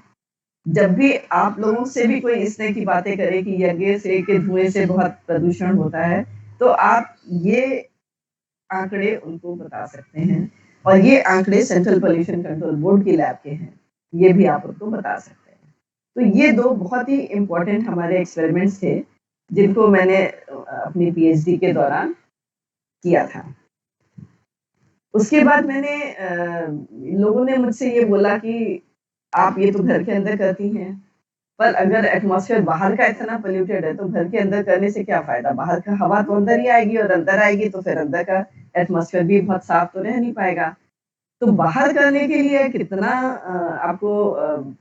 D: जब भी आप लोगों से भी कोई इस तरह की बातें करे कि यज्ञ से के धुएं से बहुत प्रदूषण होता है, तो आप ये आंकड़े उनको बता सकते हैं और ये आंकड़े सेंट्रल पोल्यूशन कंट्रोल बोर्ड की लैब के हैं, ये भी आप उनको बता सकते हैं। तो ये 2 बहुत ही इम्पोर्टेंट हमारे एक्सपेरिमेंट्स थे जिनको मैंने अपनी पीएचडी के दौरान किया था। उसके बाद मैंने लोगों ने मुझसे ये बोला कि आप ये तो घर के अंदर करती हैं, पर अगर एटमॉस्फेयर बाहर का इतना पोल्यूटेड है तो घर के अंदर करने से क्या फायदा, बाहर का हवा तो अंदर ही आएगी और अंदर आएगी तो फिर अंदर का एटमॉस्फेयर भी बहुत साफ तो रह नहीं पाएगा। तो बाहर करने के लिए कितना आपको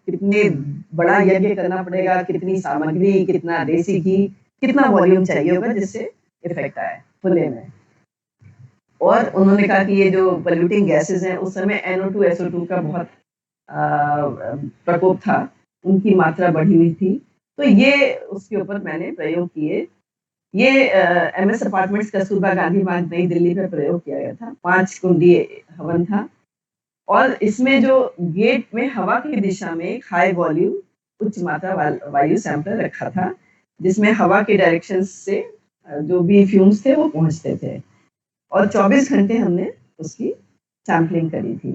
D: कितने बड़ा यज्ञ करना पड़ेगा, कितनी सामग्री, कितना देसी घी, कितना वॉल्यूम चाहिए होगा जिससे इफेक्ट आए खुले में। और उन्होंने कहा कि ये जो पोल्यूटिंग गैसेस हैं उस समय NO2 SO2 का बहुत प्रकोप था, उनकी मात्रा बढ़ी हुई थी। तो ये उसके ऊपर मैंने प्रयोग किए। ये MS अपार्टमेंट्स कस्तूरबा गांधी मार्ग नई दिल्ली में प्रयोग किया गया था। 5 कुंडी हवन था और इसमें जो गेट में हवा की दिशा में एक हाई वॉल्यूम उच्च मात्रा वायु सैंपल रखा था, जिसमें हवा के डायरेक्शन से जो भी फ्यूम्स थे वो पहुंचते थे और 24 घंटे हमने उसकी सैम्पलिंग करी थी।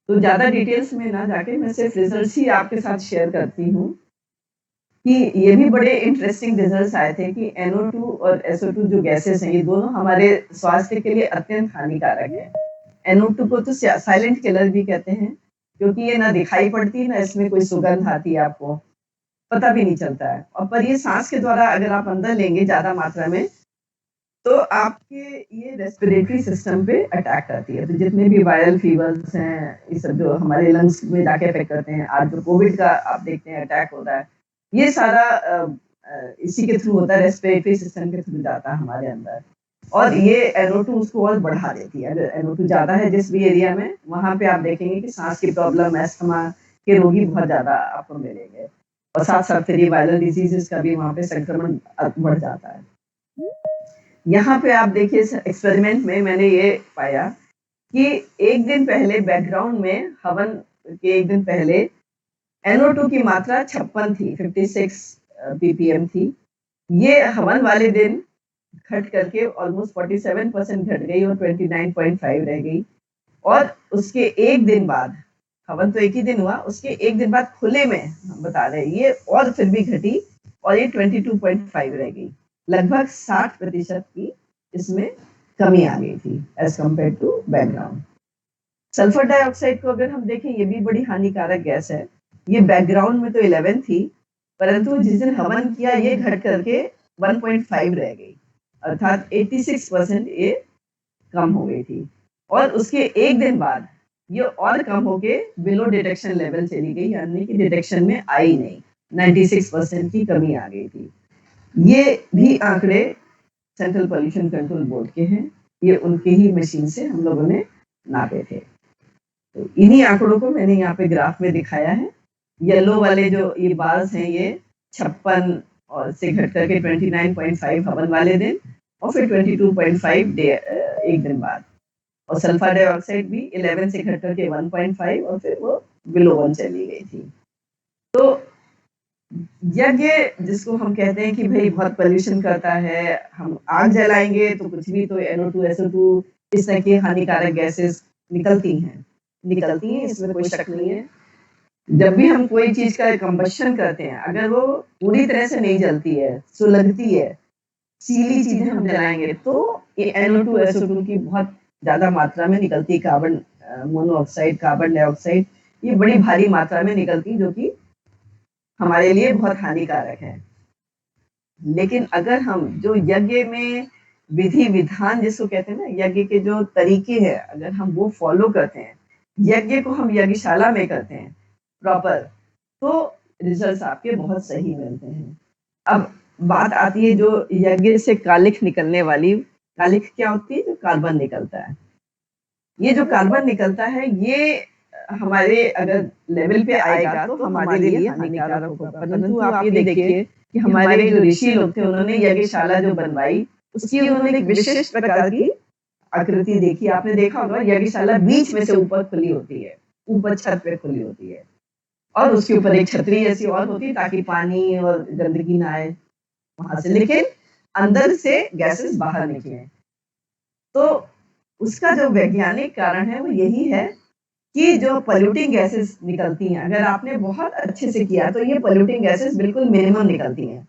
D: तो ज़्यादा डिटेल्स में ना जाके मैं सिर्फ रिजल्ट्स ही आपके साथ शेयर करती हूँ कि ये भी बड़े इंटरेस्टिंग रिजल्ट्स आए थे कि NO2 और SO2 जो गैसेस हैं, ये दोनों हमारे स्वास्थ्य के लिए अत्यंत हानिकारक है। NO2 को तो साइलेंट किलर भी कहते हैं, क्योंकि ये ना दिखाई पड़ती, ना इसमें कोई सुगंध आती है आपको, पता भी नहीं चलता है। और पर ये सांस के द्वारा अगर आप अंदर लेंगे ज़्यादा मात्रा में, तो आपके ये रेस्पिरेटरी सिस्टम पे अटैक करती है। तो जितने भी वायरल फीवर्स हैं, ये सब जो हमारे लंग्स में जाके अफेक्ट करते हैं, आज जो कोविड का आप देखते हैं अटैक हो रहा है, ये सारा इसी के थ्रू होता है, रेस्पिरेटरी सिस्टम के थ्रू जाता है हमारे अंदर। और ये NO2 उसको और बढ़ा देती है। अगर NO2 ज़्यादा है जिस भी एरिया में, वहाँ पे आप देखेंगे कि सांस की प्रॉब्लम, अस्थमा के रोगी बहुत ज़्यादा आपको मिलेंगे। और साथ-साथ फिर ये वायरल डिजीज़ेज़ का भी वहाँ पे संक्रमण बढ़ जाता है। यहाँ पे आप देखिए इस एक्सपेरिमेंट में मैंने ये पाया कि एक दिन पहले बैकग्राउंड में हवन के एक दिन पहले NO2 की मात्रा 56 थी, 56 ppm थी। ये हवन वाले दिन घट करके ऑलमोस्ट 47% घट गई और 29.5 रह गई। और उसके एक दिन बाद, हवन तो एक ही दिन हुआ, उसके एक दिन बाद खुले में हम बता रहे हैं ये और फिर भी घटी और ये 22.5 रह गई। लगभग 60% की इसमें कमी आ गई थी as compare to background. Sulphur dioxide को अगर हम देखें, ये भी बड़ी हानिकारक गैस है। ये बैकग्राउंड में तो 11 थी, परंतु जिस दिन हवन किया ये घट करके 1.5 रह गई, अर्थात 86% ये कम हो गई थी। और उसके एक दिन बाद ये और कम होके बिलो डिटेक्शन लेवल चली गई, यानी कि डिटेक्शन में आई नहीं, 96% की कमी आ गई थी। ये भी आंकड़े सेंट्रल पॉल्यूशन कंट्रोल बोर्ड के हैं, ये उनके ही मशीन से हम लोगों ने नापे थे। तो इन्हीं आंकड़ों को मैंने यहाँ पे ग्राफ में दिखाया है। येलो वाले जो ये बार्स हैं, ये 56 और से घट करके 29.5 हवन वाले दिन और फिर 22.5 एक दिन बाद। और सल्फर डाइऑक्साइड भी 11 से घट करके 1.5 और फिर वो बिलो 1 चली गई थी। तो यज्ञ जिसको हम कहते हैं कि भाई बहुत पोल्यूशन करता है, हम आग जलाएंगे तो कुछ भी तो NO2 SO2 इस तरह की हानिकारक गैसेस निकलती हैं, इसमें कोई शक नहीं है। जब भी हम कोई चीज का कंबशन करते हैं, अगर वो पूरी तरह से नहीं जलती है, सुलगती है, सीली चीजें हम जलाएंगे तो ये NO2 SO2 की बहुत ज्यादा मात्रा में निकलती है। कार्बन मोनोऑक्साइड, कार्बन डाइऑक्साइड, ये बड़ी भारी मात्रा में निकलती, जो कि हमारे लिए बहुत हानिकारक है। लेकिन अगर हम जो यज्ञ में विधि विधान जिसको कहते हैं ना, यज्ञ के जो तरीके हैं, अगर हम वो फॉलो करते हैं, यज्ञ को हम यज्ञशाला में करते हैं प्रॉपर, तो रिजल्ट्स आपके बहुत सही मिलते हैं। अब बात आती है जो यज्ञ से कालिख निकलने वाली, कालिख क्या होती है? जो कार्बन निकलता है। ये जो कार्बन निकलता है, ये हमारे अगर लेवल पे आएगा तो हमारे लिए हानिकारक होगा। परंतु आप ये देखिए कि हमारे जो ऋषि लोग थे, उन्होंने यज्ञशाला जो बनवाई, उसकी उन्होंने एक विशिष्ट प्रकार की आकृति देखी। आपने देखा होगा यज्ञशाला बीच में से ऊपर खुली होती है, ऊपर छत पे खुली होती है और उसके ऊपर एक छतरी ऐसी और होती है ताकि पानी और गंदगी ना आए वहां से, लेकिन अंदर से गैसेस बाहर निकले। तो उसका जो वैज्ञानिक कारण है वो यही है कि जो पोल्यूटिंग गैसेस निकलती हैं, अगर आपने बहुत अच्छे से किया तो ये पोल्यूटिंग गैसेस बिल्कुल मिनिमम निकलती हैं,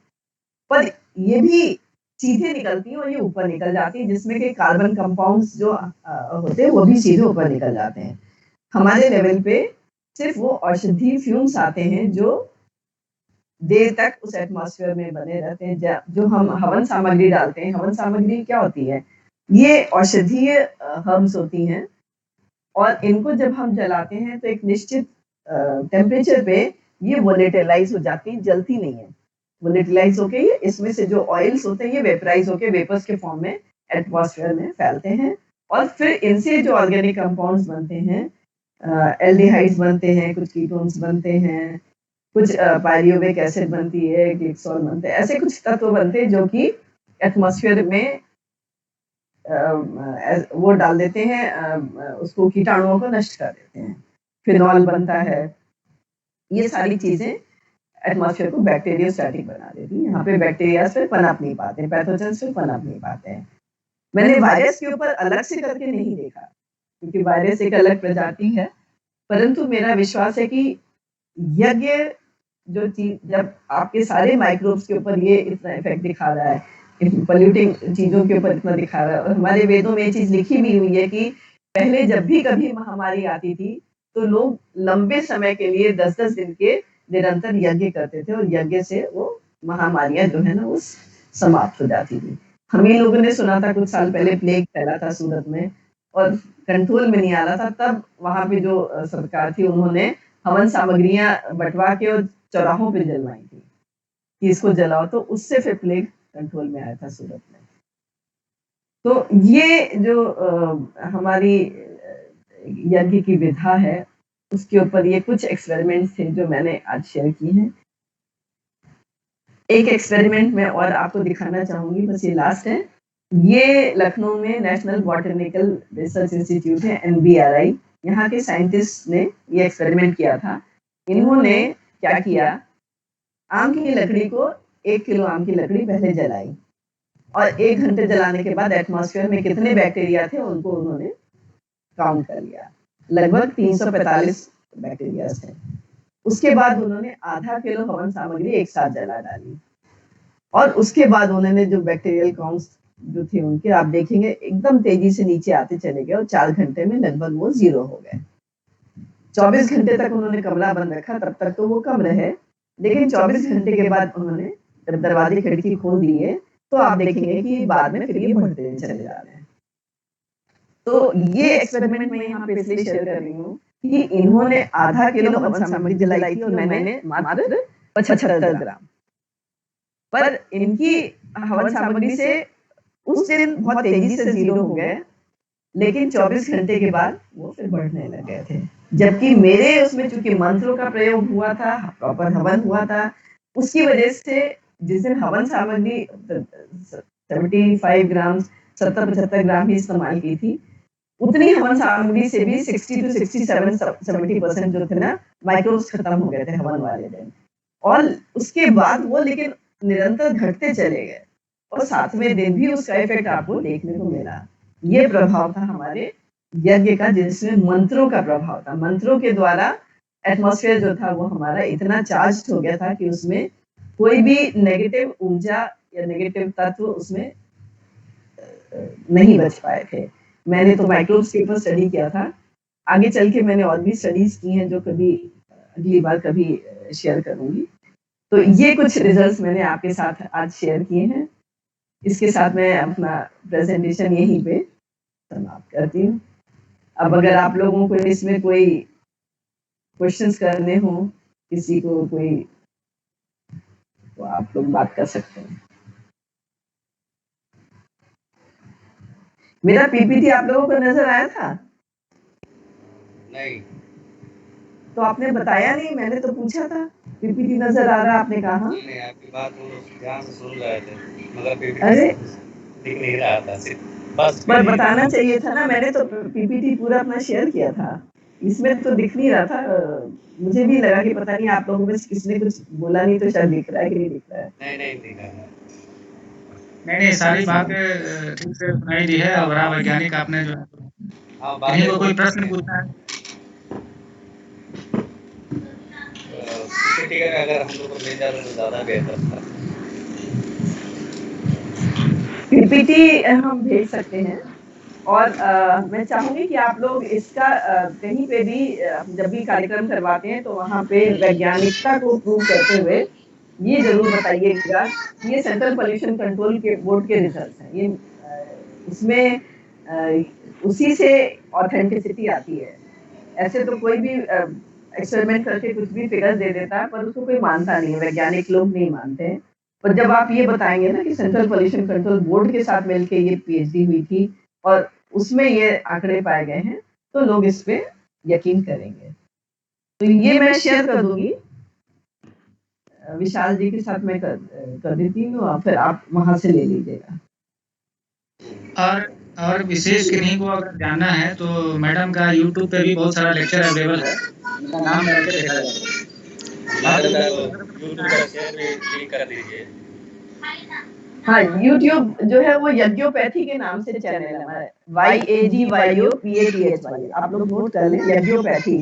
D: पर ये भी सीधे निकलती हैं और ये ऊपर निकल जाती है, जिसमें कि कार्बन कंपाउंड्स जो होते हैं वो भी सीधे ऊपर निकल जाते हैं। हमारे लेवल पे सिर्फ वो औषधि फ्यूम्स आते हैं जो देर तक उस एटमॉस्फेयर में बने रहते हैं। जो हम हवन सामग्री डालते हैं, हवन सामग्री क्या होती है? ये औषधीय हर्ब्स होती हैं और इनको जब हम जलाते हैं तो एक निश्चित टेम्परेचर पे ये वोलेटिलाइज हो जाती है, जलती नहीं है। वोलेटिलाइज होके ये इसमें से जो ऑयल्स होते हैं ये वेपराइज होके वेपर्स के फॉर्म में एटमॉस्फेयर में फैलते हैं और फिर इनसे जो ऑर्गेनिक कंपाउंड्स बनते हैं, एल्डिहाइड्स बनते हैं, कुछ कीटोन्स बनते हैं, कुछ पायरियोविक एसिड बनती है, ग्लिसरॉल बनते हैं, ऐसे कुछ तत्व बनते हैं जो कि एटमॉस्फेयर में वो डाल देते हैं, उसको कीटाणुओं को नष्ट कर देते हैं। फिनॉल बनता है। ये सारी चीजें एटमॉस्फेयर को बैक्टीरियोस्टैटिक बना देती हैं। यहाँ पे बैक्टीरिया फिर पनप नहीं पाते, पैथोजेंस फिर पनप नहीं पाते हैं। मैंने वायरस के ऊपर अलग से करके नहीं देखा, क्योंकि वायरस एक अलग प्रजाति है, परंतु मेरा विश्वास है कि यज्ञ जो चीज, जब आपके सारे माइक्रोब्स के ऊपर ये इतना इफेक्ट दिखा रहा है, पॉल्यूटिंग चीजों के ऊपर इतना दिखा रहा है, और हमारे वेदों में ये चीज लिखी भी हुई है कि पहले जब भी कभी महामारी आती थी तो लोग लंबे समय के लिए 10-10 दिन के निरंतर यज्ञ करते थे, और यज्ञ से वो महामारियां जो है ना वो समाप्त हो जाती थी। हम ही लोगों ने सुना था कुछ साल पहले प्लेग फैला था सूरत में और कंट्रोल में नहीं आ रहा था, तब वहां पे जो सरकार थी उन्होंने हवन सामग्रियां बंटवा के और चौराहों पे जलवाई थी कि इसको जलाओ, तो उससे फिर प्लेग कंट्रोल में आया था सूरत में। तो ये जो हमारी यज्ञ की विधा है उसके ऊपर ये कुछ एक्सपेरिमेंट्स थे जो मैंने आज शेयर किए हैं। एक एक्सपेरिमेंट में और आपको दिखाना चाहूंगी, बस ये लास्ट है। ये लखनऊ में नेशनल बॉटनिकल रिसर्च इंस्टीट्यूट है, NBRI, यहाँ के साइंटिस्ट ने ये एक्सपेरिमेंट किया था। इन्होंने क्या किया, आम की लकड़ी को 1 किलो आम की लकड़ी पहले जलाई और 1 घंटे जलाने के बाद एटमॉस्फेयर में कितने बैक्टीरिया थे उनको उन्होंने काउंट कर लिया। लगभग 345 बैक्टीरिया थे। उसके बाद उन्होंने आधा किलो हवन सामग्री एक साथ जला डाली और उसके बाद उन्होंने जो बैक्टीरियल काउंट्स जो थे उनके आप देखेंगे एकदम तेजी से नीचे आते चले गए और 4 घंटे में लगभग वो 0 हो गए। 24 घंटे तक उन्होंने कमरा बंद रखा, तब तक तो वो कम रहे, लेकिन 24 घंटे के बाद उन्होंने जब दरवाजे खिड़की खोल दिए तो आप देखेंगे कि बाद में फिर ये बढ़ते चले जा रहे हैं। तो ये एक्सपेरिमेंट मैं यहाँ पे इसलिए शेयर कर रही हूँ कि इन्होंने आधा किलो हवन सामग्री जलाई थी और मैंने मात्र 75 ग्राम, पर इनकी हवन सामग्री से उस दिन बहुत तेजी से 0 हो गए, लेकिन 24 घंटे के बाद वो फिर बढ़ने लग गए थे। जबकि मेरे उसमें चूंकि मंत्रों का प्रयोग हुआ था, प्रॉपर हवन हुआ था, उसकी वजह से जिस दिन हवन सामग्री 75 ग्राम 70-75 ग्राम ही इस्तेमाल की थी, उतनी हवन सामग्री से भी 60 to 67-70% जो थे ना माइक्रोब्स खत्म हो गए थे हवन वाले दिन, और उसके बाद वो लेकिन निरंतर घटते चले गए और 7वें दिन भी उसका इफेक्ट आपको देखने को मिला। ये प्रभाव था हमारे यज्ञ का, जिसमें मंत्रों का प्रभाव था। मंत्रों के द्वारा एटमॉस्फेयर जो था वो हमारा इतना चार्ज हो गया था कि उसमें कोई भी नेगेटिव ऊर्जा या नेगेटिव तत्व उसमें नहीं बच पाए थे। मैंने तो माइक्रोब्स के ऊपर स्टडी किया था, आगे चल के मैंने और भी स्टडीज की हैं जो कभी अगली बार कभी शेयर करूंगी। तो ये कुछ रिजल्ट्स मैंने आपके साथ आज शेयर किए हैं। इसके साथ मैं अपना प्रेजेंटेशन यहीं पे समाप्त करती हूँ। अब अगर आप लोगों को इसमें कोई क्वेश्चंस करने हो, किसी को कोई, तो आप लोग बात कर सकते हैं। मेरा पीपीटी आप लोगों को नजर आया था?
C: नहीं।
D: तो आपने बताया नहीं, मैंने तो पूछा था पीपीटी नजर आ रहा, आपने कहा
C: नहीं, आपकी बात हम लोग ध्यान से सुन रहे थे, मगर पीपीटी
D: अरे
C: दिख नहीं रहा था, बस
D: पर बताना चाहिए था ना, मैंने तो पीपीटी पूरा अपना शेयर किया था, इसमें तो दिख नहीं रहा था। मुझे भी लगा कि पता नहीं आप लोगों में किसने कुछ बोला नहीं तो शायद दिख रहा है कि नहीं दिख रहा है।
C: नहीं दिखा है।
A: नहीं, सारी बातें ठीक से सुनाई दी है। और बड़ा वैज्ञानिक आपने जो इन्हीं को कोई प्रश्न पूछना है
C: पीपीटी का अगर हम लोग को मिल जाता तो ज़्यादा बेहतर था।
D: पीपीटी हम भेज सकते हैं, और मैं चाहूंगी कि आप लोग इसका कहीं पे भी जब भी कार्यक्रम करवाते हैं तो वहाँ पे वैज्ञानिकता को प्रूव करते हुए ये जरूर बताइएगा कि ये सेंट्रल पोल्यूशन कंट्रोल के बोर्ड के रिजल्ट्स हैं। ये इसमें उसी से ऑथेंटिसिटी आती है। ऐसे तो कोई भी एक्सपेरिमेंट करके कुछ भी फिगर दे देता है, पर उसको कोई मानता नहीं है, वैज्ञानिक लोग नहीं मानते हैं। पर जब आप ये बताएंगे ना कि सेंट्रल पोल्यूशन कंट्रोल बोर्ड के साथ मिलकर ये PhD हुई थी और उसमें ये आंकड़े पाए गए हैं, तो लोग इस पे यकीन करेंगे। तो ये मैं शेयर कर दूंगी, विशाल जी के साथ मैं कर देती हूँ, और फिर आप वहां से ले लीजिएगा।
A: और विशेष किन्हीं को अगर जानना है तो मैडम का YouTube पे भी बहुत सारा लेक्चर अवेलेबल है, उनका नाम करके देखा जाएगा।
C: YouTube का शेयर भी कर दीजिए।
D: हाँ, YouTube जो है वो यज्ञोपैथी के नाम से चैनल है हमारा, YAGYOPATHY, आप लोग नोट कर लें, यज्ञोपैथी।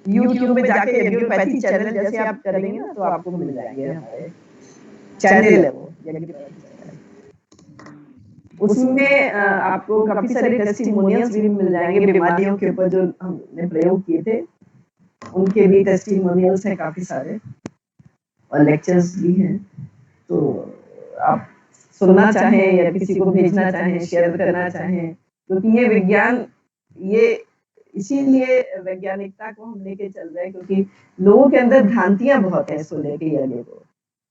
D: यूट्यूब में जाके यज्ञोपैथी चैनल जैसे आप करेंगे ना तो आपको मिल जाएंगे हमारे चैनल है वो यज्ञोपैथी चैनल। उसमें आपको काफी सारे टेस्टिमोनियल्स भी मिल जाएंगे बीमारियों के ऊपर जो हमने प्रयोग किए थे, उनके भी टेस्टिमोनियल्स हैं काफी सारे और लेक्चर्स भी हैं। तो आप सुनना चाहें या किसी को भेजना चाहें, शेयर करना चाहें, क्योंकि ये विज्ञान, ये इसीलिए वैज्ञानिकता को हम लेके चल रहे हैं क्योंकि लोगों के अंदर भ्रांतियां बहुत है इसको लेके यज्ञ को,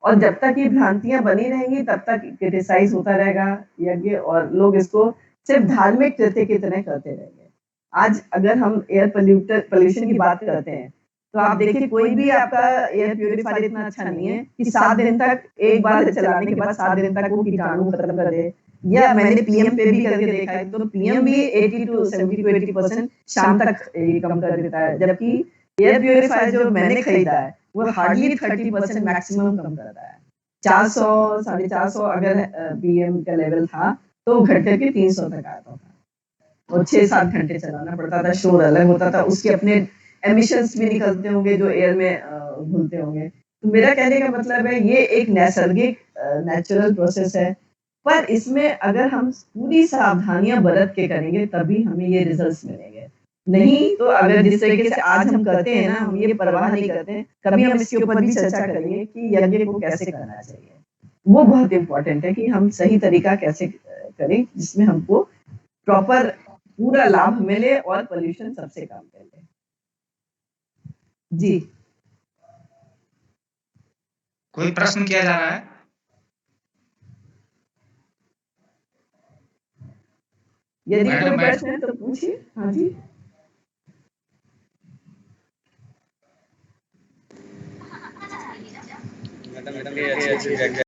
D: और जब तक ये भ्रांतियां बनी रहेंगी तब तक क्रिटिसाइज होता रहेगा यज्ञ, और लोग इसको सिर्फ धार्मिक कृत्य की तरह करते रहेंगे। आज अगर हम एयर पोल्यूशन की बात करते हैं तो आप देखिए कोई भी आपका एयर प्यूरिफायर इतना अच्छा नहीं है कि 7 दिन तक एक बार चलाने के बाद 7 दिन तक वो कीटाणु खत्म कर दे। या मैंने पीएम पे भी करके देखा है तो पीएम भी 80 to 70 to 80% शाम तक ये कम कर देता है, जबकि एयर प्यूरिफायर जो मैंने खरीदा है वो हार्डली 30% मैक्सिमम कम करता है। 400 450 अगर पीएम का लेवल था तो घट करके 300 तक आता था और 6-7 घंटे चलाना पड़ता था, शोर अलग होता था, उसके अपने एमिशंस भी निकलते होंगे जो एयर में घुलते होंगे। तो मेरा कहने का मतलब है ये एक नैसर्गिक नेचुरल प्रोसेस है, पर इसमें अगर हम पूरी सावधानियां बरत के करेंगे तभी हमें ये रिजल्ट्स मिलेंगे। नहीं तो अगर जिस तरीके से आज हम करते हैं ना, हम ये परवाह नहीं करते हैं, कभी हम इसके ऊपर भी चर्चा करेंगे कि यज्ञ को कैसे करना चाहिए। वो बहुत इंपॉर्टेंट है कि हम सही तरीका कैसे करें जिसमें हमको प्रॉपर पूरा लाभ मिले और पोल्यूशन सबसे कम मिले। जी,
A: कोई प्रश्न किया जा रहा है?
D: यदि
A: मैडम,
D: कोई
A: मैडम।
D: प्रश्न है तो पूछिए। हाँ जी।
E: मैडम ये अच्छी